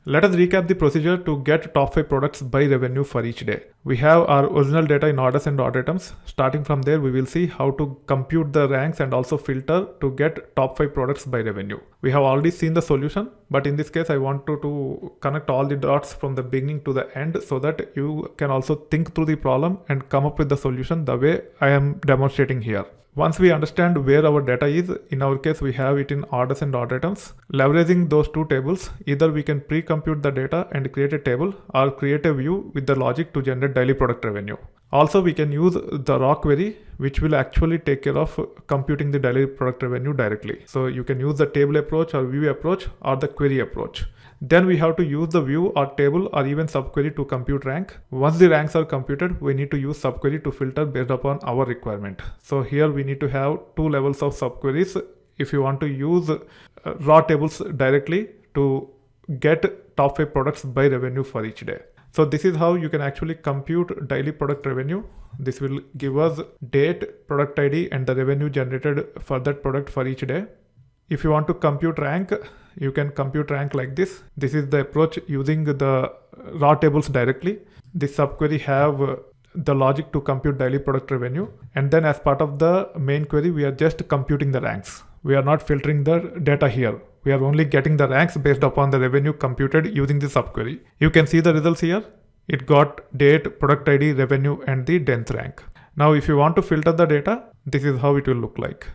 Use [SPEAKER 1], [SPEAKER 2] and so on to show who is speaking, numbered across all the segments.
[SPEAKER 1] Let us recap the procedure to get top 5 products by revenue for each day. We have our original data in orders and order items. Starting from there, we will see how to compute the ranks and also filter to get top 5 products by revenue. We have already seen the solution, but in this case, I want to connect all the dots from the beginning to the end so that you can also think through the problem and come up with the solution the way I am demonstrating here. Once we understand where our data is, in our case we have it in orders and order items. Leveraging those two tables, either we can pre-compute the data and create a table or create a view with the logic to generate daily product revenue. Also, we can use the raw query, which will actually take care of computing the daily product revenue directly. So you can use the table approach or view approach or the query approach. Then we have to use the view or table or even subquery to compute rank. Once the ranks are computed, we need to use subquery to filter based upon our requirement. So here we need to have two levels of subqueries if you want to use raw tables directly to get top 5 products by revenue for each day. So this is how you can actually compute daily product revenue. This will give us date, product ID and the revenue generated for that product for each day. If you want to compute rank, you can compute rank like this. This is the approach using the raw tables directly. This subquery have the logic to compute daily product revenue. And then as part of the main query, we are just computing the ranks. We are not filtering the data here. We are only getting the ranks based upon the revenue computed using the subquery. You can see the results here. It got date, product ID, revenue, and the dense rank. Now, if you want to filter the data, this is how it will look like.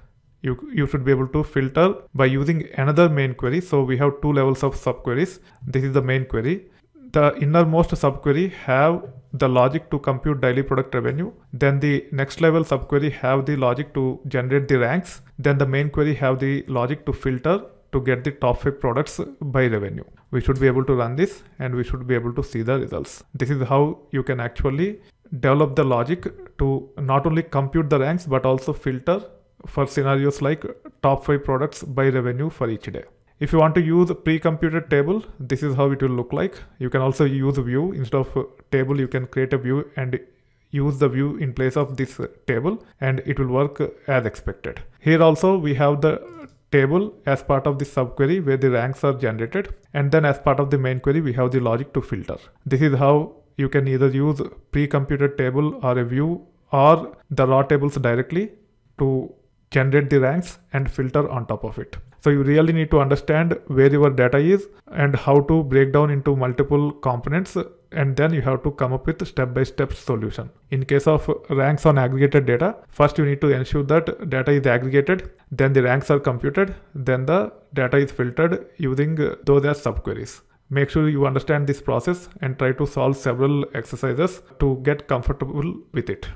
[SPEAKER 1] You should be able to filter by using another main query. So we have two levels of subqueries. This is the main query. The innermost subquery have the logic to compute daily product revenue. Then the next level subquery have the logic to generate the ranks. Then the main query have the logic to filter to get the top 5 products by revenue. We should be able to run this and we should be able to see the results. This is how you can actually develop the logic to not only compute the ranks but also filter for scenarios like top 5 products by revenue for each day. If you want to use a pre-computed table, this is how it will look like. You can also use a view. Instead of table, you can create a view and use the view in place of this table and it will work as expected. Here also we have the table as part of the subquery where the ranks are generated, and then as part of the main query we have the logic to filter. This is how you can either use pre-computed table or a view or the raw tables directly to generate the ranks and filter on top of it. So you really need to understand where your data is and how to break down into multiple components, and then you have to come up with a step-by-step solution. In case of ranks on aggregated data, first you need to ensure that data is aggregated, then the ranks are computed, then the data is filtered using those as subqueries. Make sure you understand this process and try to solve several exercises to get comfortable with it.